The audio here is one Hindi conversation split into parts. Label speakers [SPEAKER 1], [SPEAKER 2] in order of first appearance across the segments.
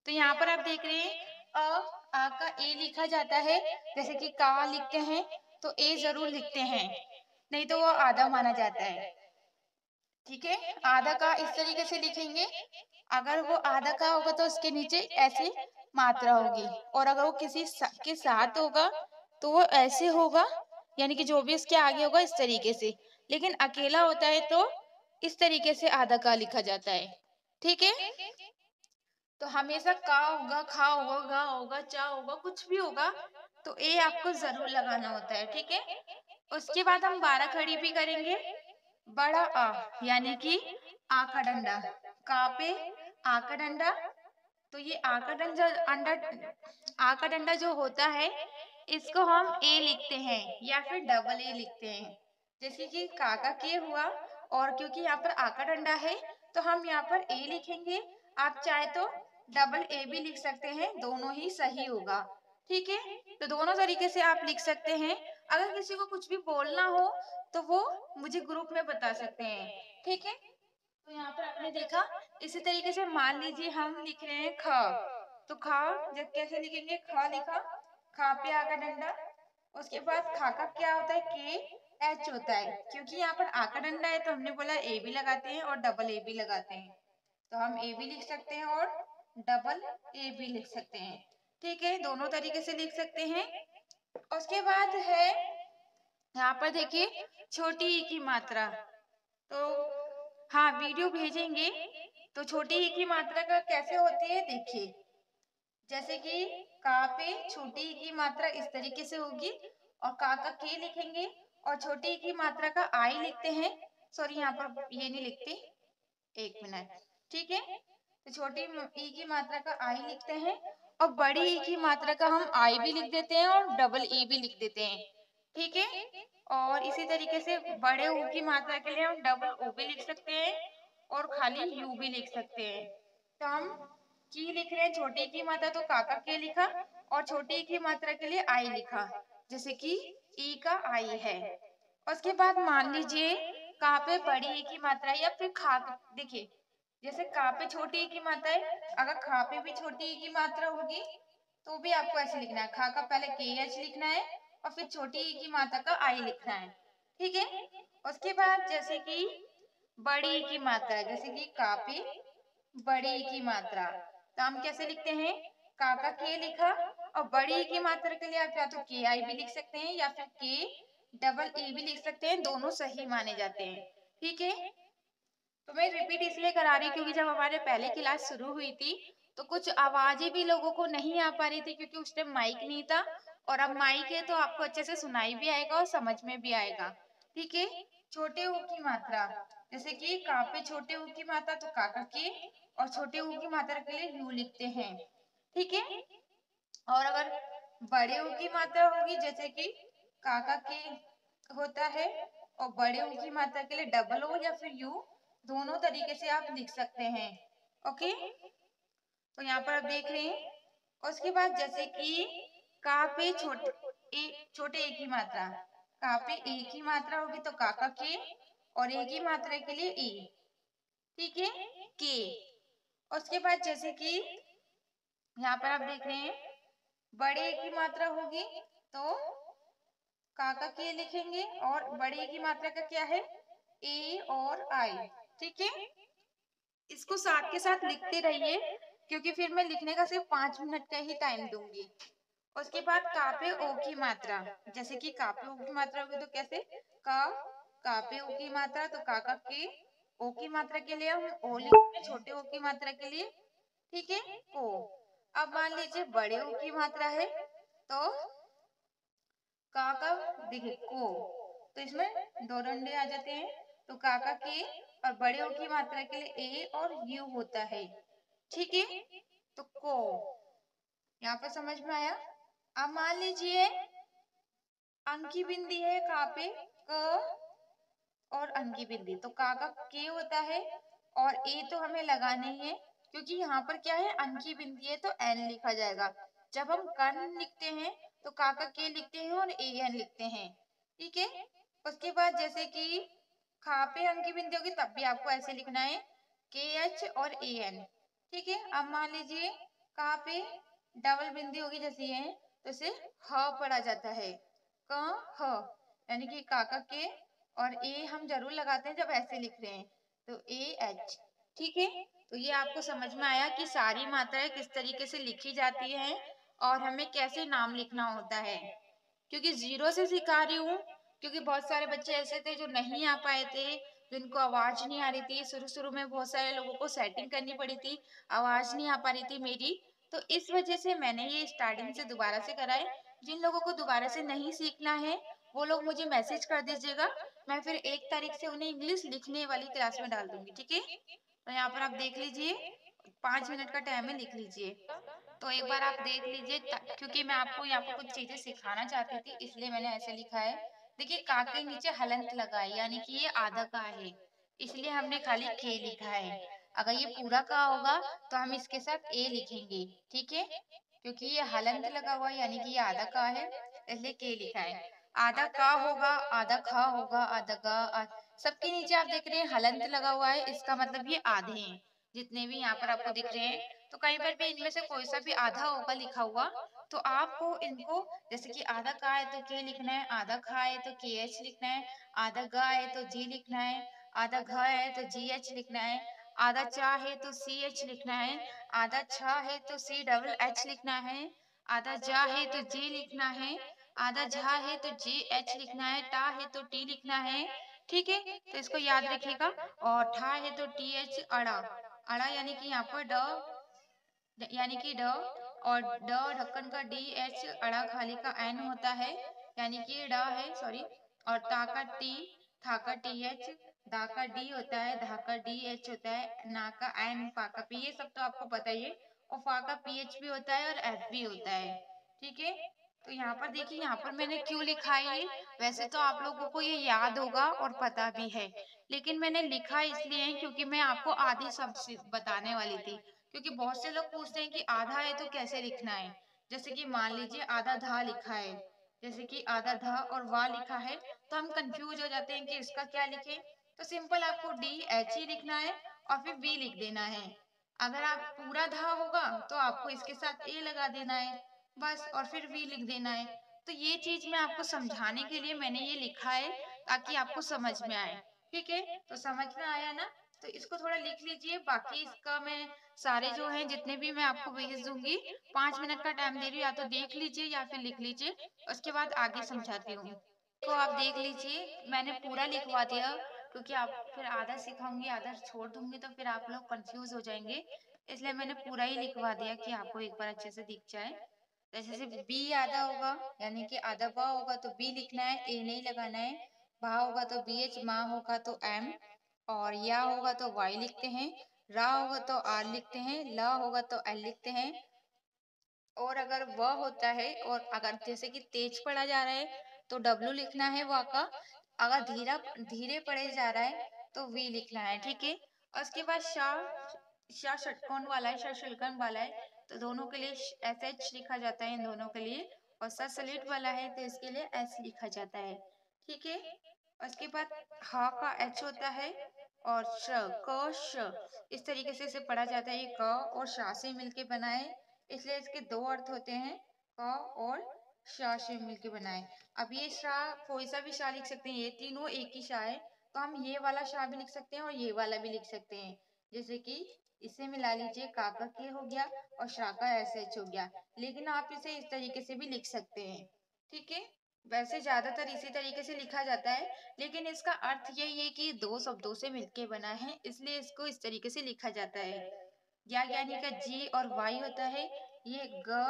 [SPEAKER 1] तो यहाँ पर आप देख रहे हैं आ का ए लिखा जाता है, जैसे कि का लिखते हैं तो ए जरूर लिखते हैं, नहीं तो वो आधा माना जाता है। ठीक है, आधा का इस तरीके से लिखेंगे, अगर वो आधा का होगा तो उसके नीचे ऐसे मात्रा होगी, और अगर वो किसी के साथ होगा तो वो ऐसे होगा, यानी कि जो भी इसके आगे होगा इस तरीके से। लेकिन अकेला होता है तो इस तरीके से आधा का लिखा जाता है। ठीक है, तो हमेशा का होगा, खा होगा, गा होगा, चा होगा, कुछ भी होगा तो ए आपको जरूर लगाना होता है। ठीक है, उसके बाद हम 12 खड़ी भी करेंगे। बड़ा आ यानी कि आ का डंडा, का पे आ का डंडा, तो ये आ का डंडा आ का डंडा जो होता है इसको हम ए लिखते हैं या फिर डबल ए लिखते हैं, जैसे कि काका के हुआ, और क्योंकि यहाँ पर आ का डंडा है तो हम यहाँ पर ए लिखेंगे। आप चाहे तो डबल ए भी लिख सकते हैं, दोनों ही सही होगा। ठीक है, तो दोनों तरीके से आप लिख सकते हैं। अगर किसी को कुछ भी बोलना हो तो वो मुझे ग्रुप में बता सकते हैं। ठीक है, तो यहाँ पर आपने देखा, इसी तरीके से मान लीजिए हम लिख रहे हैं ख, तो खा जब कैसे लिखेंगे, ख लिखा, खा पे आ का डंडा, उसके बाद खा का क्या होता है, के एच होता है, क्योंकि यहाँ पर आ का डंडा है तो हमने बोला ए भी लगाते हैं और डबल ए भी लगाते हैं, तो हम ए भी लिख सकते हैं और डबल ए भी लिख सकते हैं। ठीक है, दोनों तरीके से लिख सकते हैं। उसके बाद है यहाँ पर देखिए छोटी ई की मात्रा, तो हाँ वीडियो भेजेंगे, तो छोटी ई की मात्रा का कैसे होती है देखिए, जैसे कि का पे छोटी ई की मात्रा इस तरीके से होगी, और का के लिखेंगे और छोटी ई की मात्रा का आई लिखते हैं, सॉरी यहाँ पर ये नहीं लिखते, एक मिनट। ठीक है, तो छोटी ई की मात्रा का आई लिखते हैं, और बड़ी ई की मात्रा का हम आई भी लिख देते हैं और डबल ई भी लिख देते हैं। ठीक है, और इसी तरीके से बड़े ऊ की मात्रा के लिए हम डबल ओ भी लिख सकते हैं और खाली यू भी लिख सकते हैं। तो हम की लिख रहे हैं, छोटी की मात्रा तो काका के लिखा, और छोटी की मात्रा के लिए आई लिखा, जैसे कि ई का आई है। उसके बाद मान लीजिए का पे बड़ी ई की मात्रा या फिर खा, देखिए जैसे का पे छोटी ई की मात्रा है, अगर खा पे भी छोटी ई की मात्रा होगी तो भी आपको ऐसे लिखना है, खा का पहले के एच लिखना है और फिर छोटी ई की मात्रा का आई लिखना है। ठीक है, उसके बाद जैसे कि बड़ी ई की मात्रा, जैसे कि का पे बड़ी ई की मात्रा, तो हम कैसे लिखते हैं, काका के लिखा, और बड़ी ई की मात्रा के लिए आप या तो के आई भी लिख सकते हैं या फिर के डबल ई भी लिख सकते हैं, दोनों सही माने जाते हैं। ठीक है, तो मैं रिपीट इसलिए करा रही क्योंकि जब हमारे पहले क्लास शुरू हुई थी तो कुछ आवाजें भी लोगों को नहीं आ पा रही थी, क्योंकि उस टाइम माइक नहीं था, और अब माइक है तो आपको अच्छे से सुनाई भी आएगा और समझ में भी आएगा। ठीक है, छोटे ऊ की मात्रा, जैसे कि का पे छोटे ऊ की मात्रा तो काका के, और छोटे ऊ की मात्रा के लिए यू लिखते हैं। ठीक है, और अगर बड़े ऊ की मात्रा होगी, जैसे कि काका के होता है, और बड़े ऊ की मात्रा के लिए डबल ओ या फिर यू, दोनों तरीके से आप लिख सकते हैं। ओके, तो यहाँ पर आप देख रहे हैं। उसके बाद जैसे कि का पे छोटे ए की मात्रा, का पे ए की मात्रा होगी तो काका के, और ए की मात्रा के लिए ई। ठीक है, के। उसके बाद जैसे कि यहाँ पर आप देख रहे हैं बड़े ए की मात्रा होगी तो काका के लिखेंगे, और बड़े ए की मात्रा का क्या है, ए और आई। ठीक है, इसको साथ के साथ लिखते रहिए क्योंकि फिर मैं लिखने का सिर्फ 5 मिनट का ही टाइम दूंगी। उसके बाद कापे ओ की मात्रा, जैसे कि कापे ओ की मात्रा होगी तो कैसे, का कापे ओ की मात्रा तो काका के, ओ की मात्रा के लिए हम ओ लिखते हैं, छोटे ओ की मात्रा के लिए ठीक है को। अब मान लीजिए बड़े ओ की मात्रा है तो काका, देखिए को, तो इसमें दो डंडे आ जाते हैं, तो काका के और बड़े ओ की मात्रा के लिए ए और यू होता है। ठीक है, तो को, यहाँ पर समझ में आया। अब मान लीजिए अंकी बिंदी है का पे क और अंकी बिंदी, तो का के होता है और ए तो हमें लगाना ही है, क्योंकि यहाँ पर क्या है अंकी बिंदी है तो एन लिखा जाएगा। जब हम कन लिखते हैं तो काका के लिखते हैं और ए एन लिखते हैं। ठीक है, उसके बाद जैसे कि खा पे अंकी बिंदी होगी तब भी आपको ऐसे लिखना है के एच और ए एन। ठीक है, अब मान लीजिए कहाँ पे डबल बिंदी होगी जैसे ये, तो इसे ह पढ़ा जाता है, क ह, यानी कि काका के, और ए हम जरूर लगाते हैं जब ऐसे लिख रहे हैं, तो ए एच। ठीक है, तो ये आपको समझ में आया कि सारी मात्राएं किस तरीके से लिखी जाती हैं और हमें कैसे नाम लिखना होता है। क्योंकि जीरो से सिखा रही हूँ, क्योंकि बहुत सारे बच्चे ऐसे थे जो नहीं आ पाए थे, जिनको आवाज नहीं आ रही थी। शुरू शुरू में बहुत सारे लोगों को सेटिंग करनी पड़ी थी, आवाज नहीं आ पा रही थी मेरी, तो इस वजह से मैंने ये स्टार्टिंग से दोबारा से कराए। जिन लोगों को दोबारा से नहीं सीखना है वो लोग मुझे मैसेज कर दीजिएगा, मैं फिर 1 तारीख से उन्हें इंग्लिश लिखने वाली क्लास में डाल दूंगी। ठीक है, तो यहाँ पर आप देख लीजिए, 5 मिनट का टाइम है, लिख लीजिए। तो एक बार आप देख लीजिए, क्योंकि मैं आपको यहाँ पर कुछ चीजें सिखाना चाहती थी, इसलिए मैंने ऐसे लिखा है। देखिए, का के नीचे हलंत लगा है, यानी कि ये आधा का है, इसलिए हमने खाली के लिखा है। अगर ये पूरा का होगा तो हम इसके साथ ए लिखेंगे। ठीक है, क्योंकि ये हलंत लगा हुआ है, यानी कि ये आधा का है, इसलिए के लिखा है। आधा का होगा, आधा खा होगा, आधा गा, सबके नीचे आप देख रहे हैं हलंत लगा हुआ है, इसका मतलब ये आधे हैं। जितने भी यहाँ पर आपको दिख रहे हैं, तो कहीं पर भी इनमें से कोई सा भी आधा होगा लिखा हुआ, तो आपको इनको, जैसे कि आधा का है तो के लिखना है, आधा खा है तो के एच लिखना है, आधा गा है तो जी लिखना है, आधा घ है तो जी एच लिखना है, आधा चा है तो सी एच लिखना है, आधा छा है तो सी डबल एच लिखना है, आधा जा है तो जी लिखना है, आधा झा है तो जे एच लिखना है, टा है तो टी लिखना है। ठीक है, तो इसको याद रखिएगा। और ठा है तो टी एच, अड़ा, अड़ा यानी कि यहाँ पर यानी कि ड, और ड ढक्कन का डी एच, अड़ा खाली का एन होता है, यानी कि ड है, सॉरी। और ता का टी, था का टी एच, दा का डी होता है, धा का डी एच होता है, ना का एन, पा का पी, ये सब तो आपको पता ही है। और फा का पी एच भी होता है और एफ भी होता है। ठीक है, तो यहाँ पर देखिए, यहाँ पर मैंने क्यों लिखा है ये, वैसे तो आप लोगों को ये याद होगा और पता भी है, लेकिन मैंने लिखा इसलिए है क्योंकि मैं आपको आधी शब्द बताने वाली थी। क्योंकि बहुत से लोग पूछते हैं कि आधा है तो कैसे लिखना है। जैसे कि मान लीजिए आधा धा लिखा है, जैसे कि आधा धा और वाह लिखा है, तो हम कंफ्यूज हो जाते हैं कि इसका क्या लिखें। तो सिंपल आपको डी एच ही लिखना है और फिर वी लिख देना है। अगर आप पूरा धा होगा तो आपको इसके साथ ए लगा देना है बस, और फिर वी लिख देना है। तो ये चीज मैं आपको समझाने के लिए मैंने ये लिखा है, ताकि आपको समझ में आए। ठीक है, तो समझ में आया ना, तो इसको थोड़ा लिख लीजिए। बाकी इसका मैं सारे जो हैं जितने भी मैं आपको भेज दूंगी, 5 मिनट का टाइम दे रही हूँ, या तो देख लीजिए या फिर लिख लीजिए, उसके बाद आगे समझाती हूँ। तो आप देख लीजिए, मैंने पूरा लिखवा दिया, क्योंकि आप फिर आधा सिखाऊंगी आधा छोड़ दूंगी तो फिर आप लोग कंफ्यूज हो जाएंगे, इसलिए मैंने पूरा ही लिखवा दिया कि आपको एक बार अच्छे से दिख जाए। जैसे से बी आधा होगा, यानी कि आधा बा होगा तो बी लिखना है, ए नहीं लगाना है। भा होगा तो बी एच, माँ होगा तो एम, और या होगा तो वाई लिखते हैं, रा होगा तो आर लिखते हैं, ला होगा तो एल लिखते हैं। और अगर व होता है, और अगर जैसे कि तेज पढ़ा जा रहा है तो डब्लू लिखना है व का, अगर धीरा धीरे पढ़े जा रहा है तो वी लिखना है। ठीक है, और उसके बाद शाह, शाह षटकोण वाला है, शाह शुल्कन वाला है, तो दोनों के लिए एस एच लिखा जाता है इन दोनों के लिए। और सा सलेट वाला है तो इसके लिए एस लिखा जाता है। ठीक है, उसके बाद हा का एच होता है, और श, क श, इस तरीके से इसे पढ़ा जाता है। ये क और शा से मिलके बना है, इसलिए इसके दो अर्थ होते हैं, क और शा से मिलके बना है। अब ये शा कोई सा भी शा लिख सकते हैं, ये तीनों एक ही शा है, तो हम ये वाला शा भी लिख सकते हैं और ये वाला भी लिख सकते हैं। जैसे कि इसे मिला लीजिए, का के हो गया और शा का एस एच हो गया, लेकिन आप इसे इस तरीके से भी लिख सकते हैं। ठीक है, वैसे ज्यादातर इसी तरीके से लिखा जाता है, लेकिन इसका अर्थ यही है कि दो शब्दों से मिलके बना है, इसलिए इसको इस तरीके से लिखा जाता है। या यानी का जी और वाई होता है, ये ग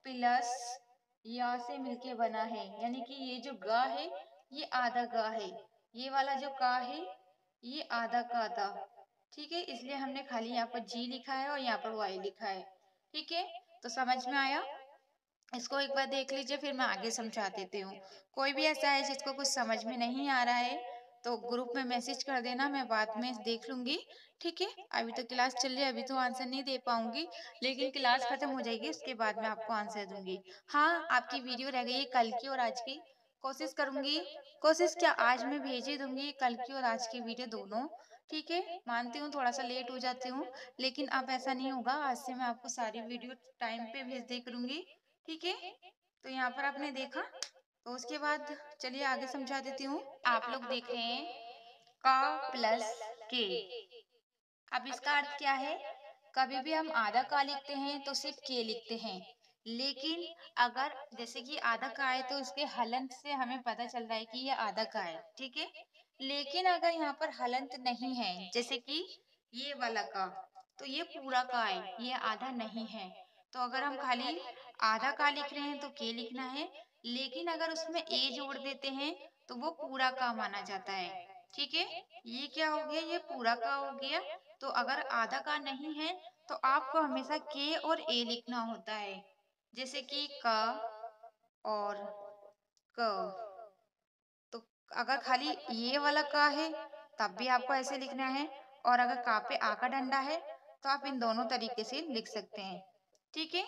[SPEAKER 1] प्लस या से मिलके बना है, यानी कि ये जो ग है ये आधा ग है, ये वाला जो का है ये आधा का था। ठीक है, इसलिए हमने खाली यहाँ पर जी लिखा है और यहाँ पर वाई लिखा है। ठीक है, तो समझ में आया। इसको एक बार देख लीजिए, फिर मैं आगे समझा देती हूँ। कोई भी ऐसा है जिसको कुछ समझ में नहीं आ रहा है तो ग्रुप में मैसेज कर देना, मैं बाद में देख लूंगी। ठीक है, अभी तो क्लास चल रही है, अभी तो आंसर नहीं दे पाऊंगी, लेकिन क्लास खत्म हो जाएगी उसके बाद मैं आपको आंसर दूंगी। हाँ, आपकी वीडियो रह गई है कल की और आज की, कोशिश करूंगी, कोशिश क्या आज मैं भेज ही दूंगी कल की और आज की वीडियो दोनों। ठीक है, मानती हूँ थोड़ा सा लेट हो जाती हूँ, लेकिन अब ऐसा नहीं होगा। आज से मैं आपको सारी वीडियो टाइम पे भेज दिया करूंगी। ठीक है, तो यहाँ पर आपने देखा, तो उसके बाद चलिए आगे समझा देती हूँ। आप लोग देख रहे हैं का प्लस के। अब इसका अर्थ क्या है? कभी भी हम आधा का लिखते हैं तो सिर्फ के लिखते हैं, लेकिन अगर जैसे कि आधा का है तो इसके हलंत से हमें पता चल रहा है कि ये आधा का है। ठीक है, लेकिन अगर यहाँ पर हलंत नहीं है, जैसे कि ये वाला का, तो ये पूरा का है, ये आधा नहीं है। तो अगर हम खाली आधा का लिख रहे हैं तो के लिखना है, लेकिन अगर उसमें ए जोड़ देते हैं तो वो पूरा का माना जाता है। ठीक है, ये क्या हो गया? ये पूरा का हो गया। तो अगर आधा का नहीं है तो आपको हमेशा के और ए लिखना होता है, जैसे कि क और क। तो अगर खाली ये वाला का है तब भी आपको ऐसे लिखना है, और अगर का पे आ का डंडा है तो आप इन दोनों तरीके से लिख सकते हैं। ठीक है,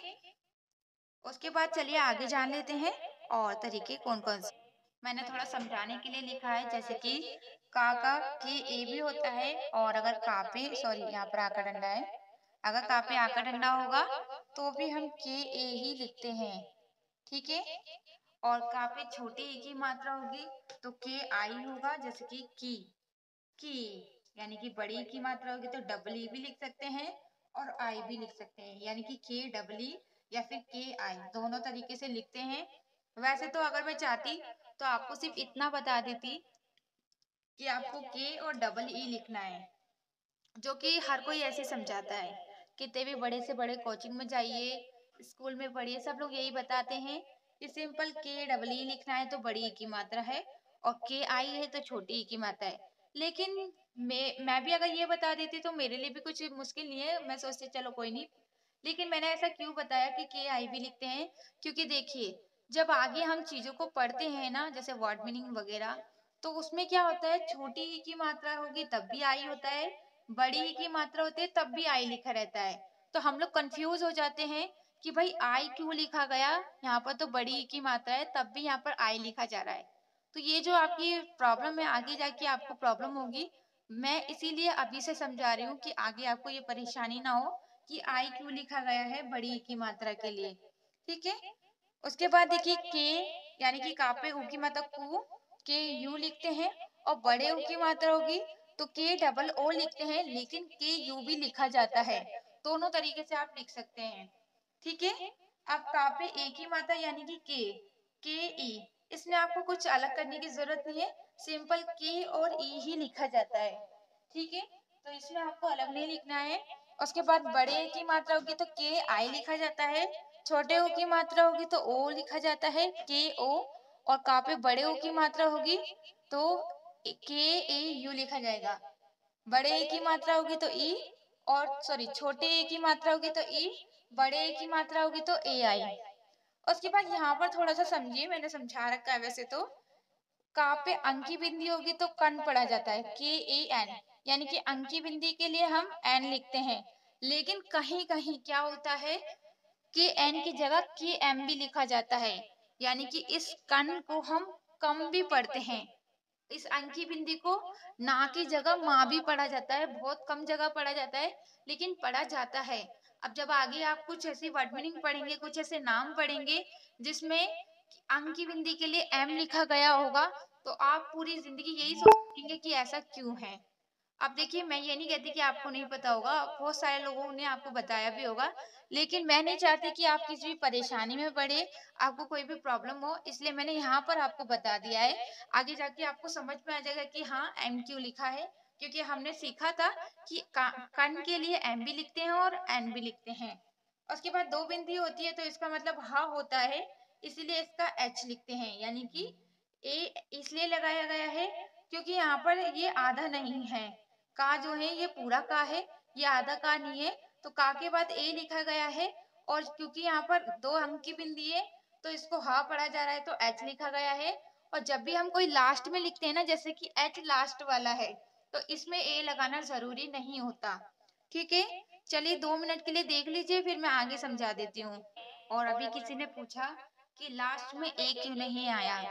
[SPEAKER 1] उसके बाद चलिए आगे जान लेते हैं और तरीके कौन कौन से। मैंने थोड़ा समझाने के लिए लिखा है, जैसे कि का के ए भी होता है, और अगर का पे सॉरी यहाँ पर आका डंडा है, अगर का पे आका डंडा होगा तो भी हम के ए ही लिखते हैं। ठीक है, और का पे छोटी ई की मात्रा होगी तो के आई होगा, जैसे कि की, यानी कि बड़ी की मात्रा होगी तो डबल ई भी लिख सकते हैं और आई भी लिख सकते हैं, यानी कि के डबल ई या फिर के आई दोनों तरीके से लिखते हैं। वैसे तो अगर मैं चाहती तो आपको सिर्फ इतना बता देती कि आपको के और डबल ई लिखना है, जो कि हर कोई ऐसे समझाता है। कितने भी बड़े से बड़े कोचिंग में जाइए, स्कूल में पढ़िए, सब लोग यही बताते हैं कि सिंपल के डबल ई लिखना है तो बड़ी ई की मात्रा है, और के आई है तो छोटी ई की मात्रा है। लेकिन मैं भी अगर ये बता देती तो मेरे लिए भी कुछ मुश्किल नहीं है, मैं सोचती चलो कोई नहीं। लेकिन मैंने ऐसा क्यों बताया कि के आई भी लिखते हैं, क्योंकि देखिए जब आगे हम चीजों को पढ़ते हैं ना, जैसे वर्ड मीनिंग वगैरह, तो उसमें क्या होता है, छोटी ई की मात्रा होगी तब भी आई होता है, बड़ी ई की मात्रा होती है तब भी आई लिखा रहता है। तो हम लोग कंफ्यूज हो जाते हैं कि भाई आई क्यों लिखा गया, यहाँ पर तो बड़ी ई की मात्रा है तब भी यहाँ पर आई लिखा जा रहा है। तो ये जो आपकी प्रॉब्लम है, आगे जाके आपको प्रॉब्लम होगी। मैं इसीलिए अभी से समझा रही हूँ कि आगे आपको ये परेशानी ना हो कि आई क्यों लिखा गया है बड़ी ई की मात्रा के लिए। ठीक है, उसके बाद देखिए के, यानी कि कापे ऊ की मात्रा कु, के यू लिखते हैं, और बड़े ऊ की मात्रा होगी तो के डबल ओ लिखते हैं, लेकिन के यू भी लिखा जाता है। दोनों तरीके से आप लिख सकते हैं। ठीक है, अब कापे ए की मात्रा यानी कि के ई, इसमें आपको कुछ अलग करने की जरूरत नहीं है, सिंपल के और ई ही लिखा जाता है। ठीक है, तो इसमें आपको अलग नहीं लिखना है। उसके बाद बड़े ए की मात्रा होगी तो के आई लिखा जाता है, छोटे ओ की मात्रा होगी तो ओ लिखा जाता है, के ओ, और का पे बड़े ओ की मात्रा होगी तो के ए यू लिखा जाएगा। बड़े ए की मात्रा होगी तो ई, और सॉरी छोटे ए की मात्रा होगी तो ई, बड़े ए की मात्रा होगी तो ए आई। उसके बाद यहाँ पर थोड़ा सा समझिए, मैंने समझा रखा है वैसे तो। का पे अंकी बिंदी होगी तो कन पढ़ा जाता है, के ए एन, यानी कि अंकी बिंदी के लिए हम एन लिखते हैं। लेकिन कहीं कहीं क्या होता है कि एन की जगह के एम भी लिखा जाता है, यानी कि इस कन को हम कम भी पढ़ते हैं। इस अंकी बिंदी को ना की जगह माँ भी पढ़ा जाता है, बहुत कम जगह पढ़ा जाता है लेकिन पढ़ा जाता है। अब जब आगे आप कुछ ऐसी वर्ड मीनिंग पढ़ेंगे, कुछ ऐसे नाम पढ़ेंगे जिसमें अंकी बिंदी के लिए एम लिखा गया होगा, तो आप पूरी जिंदगी यही सोचेंगे कि ऐसा क्यों है। अब देखिए मैं ये नहीं कहती कि आपको नहीं पता होगा, बहुत सारे लोगों ने आपको बताया भी होगा, लेकिन मैं नहीं चाहती कि आप किसी भी परेशानी में पड़े, आपको कोई भी प्रॉब्लम हो, इसलिए मैंने यहाँ पर आपको बता दिया है। आगे जाके आपको समझ में आ जाएगा कि हाँ एम क्यों लिखा है, क्योंकि हमने सीखा था कि कन के लिए एम भी लिखते हैं और एन भी लिखते हैं। उसके बाद दो बिंदी होती है तो इसका मतलब हा होता है, इसीलिए इसका एच लिखते हैं, यानी कि ए इसलिए लगाया गया है क्योंकि यहाँ पर ये आधा नहीं है। का जो है ये पूरा का है, ये आधा का नहीं है, तो का के बाद ए लिखा गया है। और क्योंकि यहाँ पर दो अंक की बिंदी है तो इसको हा पढ़ा जा रहा है तो एच लिखा गया है। और जब भी हम कोई लास्ट में लिखते हैं ना, जैसे कि एच लास्ट वाला है, तो इसमें ए लगाना जरूरी नहीं होता। ठीक है, चलिए 2 मिनट के लिए देख लीजिए, फिर मैं आगे समझा देती हूँ। और अभी किसी ने पूछा कि लास्ट में ए क्यों नहीं आया,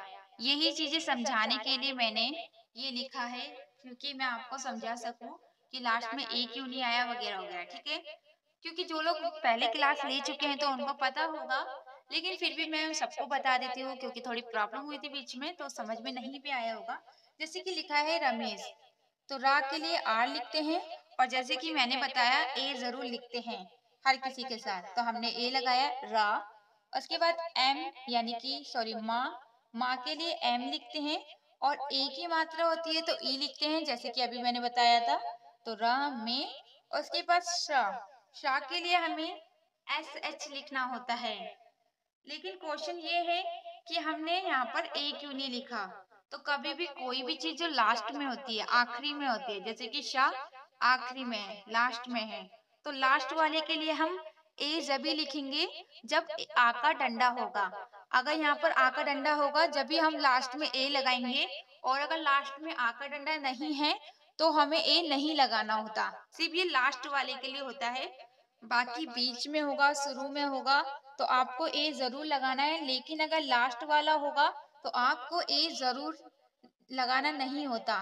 [SPEAKER 1] यही चीजें समझाने के लिए मैंने ये लिखा है क्योंकि मैं आपको समझा सकूं कि लास्ट में ए क्यों नहीं आया वगैरह वगैरह, ठीक है। क्योंकि जो लोग पहले क्लास ले चुके हैं तो उनको पता होगा, लेकिन फिर भी मैं सबको बता देती हूँ क्योंकि थोड़ी प्रॉब्लम हुई थी बीच में तो समझ में नहीं भी आया होगा। जैसे कि लिखा है रमेश, तो रा के लिए आर लिखते हैं, और जैसे कि मैंने बताया ए जरूर लिखते हैं हर किसी के साथ, तो हमने ए लगाया रा। उसके बाद एम यानी कि सॉरी माँ, माँ के लिए एम लिखते हैं, और ए की मात्रा होती है तो ई लिखते हैं जैसे कि अभी मैंने बताया था, तो रा में। उसके बाद शाह, शाह के लिए हमें एस एच लिखना होता है। लेकिन क्वेश्चन ये है कि हमने यहाँ पर ए क्यों नहीं लिखा। तो कभी भी कोई भी चीज जो लास्ट में होती है, आखिरी में होती है, जैसे कि शाह आखिरी में है, लास्ट में है, तो लास्ट वाले के लिए हम ए जब ही लिखेंगे जब आ का डंडा होगा। अगर यहाँ पर आ का डंडा होगा जब भी हम लास्ट में ए लगाएंगे, और अगर लास्ट में आ का डंडा नहीं है तो हमें ए नहीं लगाना होता। सिर्फ ये लास्ट वाले के लिए होता है, बाकी बीच में होगा, शुरू में होगा, तो आपको ए जरूर लगाना है। लेकिन अगर लास्ट वाला होगा तो आपको ए जरूर लगाना नहीं होता।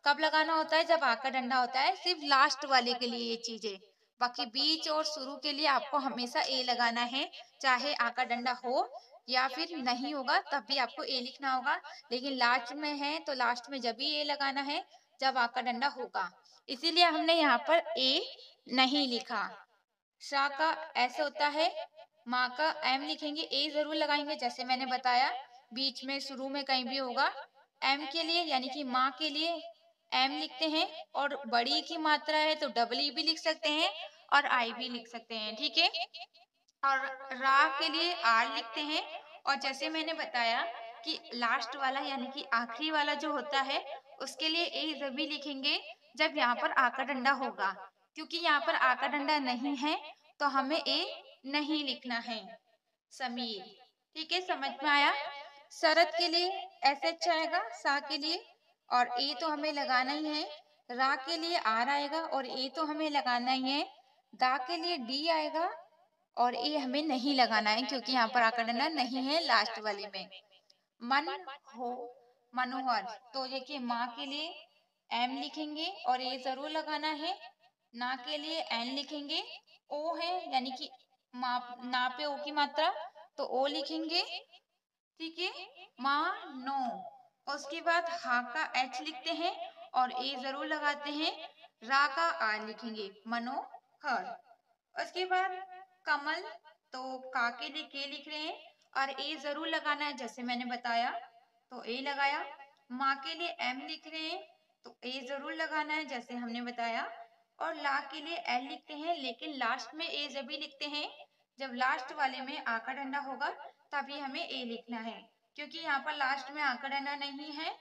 [SPEAKER 1] कब लगाना होता है? जब आ का डंडा होता है, सिर्फ लास्ट वाले के लिए ये चीजें। बाकी बीच और शुरू के लिए आपको हमेशा ए लगाना है, चाहे आ का डंडा हो या फिर नहीं होगा तब भी आपको ए लिखना होगा। लेकिन लास्ट में है तो लास्ट में जब भी ए लगाना है जब आ का डंडा होगा, इसीलिए हमने यहाँ पर ए नहीं लिखा। शा का ऐसे होता है, माँ का एम लिखेंगे, ए जरूर लगाएंगे जैसे मैंने बताया, बीच में शुरू में कहीं भी होगा। एम के लिए यानी कि माँ के लिए एम लिखते हैं, और बड़ी की मात्रा है तो डबल ई भी लिख सकते हैं और आई भी लिख सकते हैं, ठीक है। और रा के लिए आर लिखते हैं, और जैसे मैंने बताया कि लास्ट वाला यानी कि आखिरी वाला जो होता है उसके लिए ए जब भी लिखेंगे जब यहाँ पर आ का डंडा होगा। क्योंकि यहाँ पर आ का डंडा नहीं है तो हमें ए नहीं लिखना है। समीर, ठीक है, समझ में आया। शरद के लिए ऐसे अच्छा आएगा, सा के लिए, और ए तो हमें लगाना ही है। रा के लिए आर आएगा और ए तो हमें लगाना ही है। दा के लिए डी आएगा और ए हमें नहीं लगाना है क्योंकि यहाँ पर आकर डंडा नहीं है लास्ट वाले में। मन हो, मनोहर, तो देखिए माँ के लिए एम लिखेंगे और ए जरूर लगाना है। ना के लिए एन लिखेंगे, ओ है यानी कि माँ, ना पे ओ की मात्रा तो ओ लिखेंगे, ठीक है। माँ नो, उसके बाद हा का एच लिखते हैं और ए जरूर लगाते हैं। रा का आर लिखेंगे, मनोहर। उसके बाद कमल, तो का के लिए के लिख रहे हैं और ए जरूर लगाना है जैसे मैंने बताया, तो ए लगाया। माँ के लिए एम लिख रहे हैं तो ए जरूर लगाना है जैसे हमने बताया। और ला के लिए एल लिखते हैं, लेकिन लास्ट में ए जब भी लिखते हैं जब लास्ट वाले में आका डंडा होगा तभी हमें ए लिखना है। क्योंकि यहाँ पर लास्ट में आका डंडा नहीं है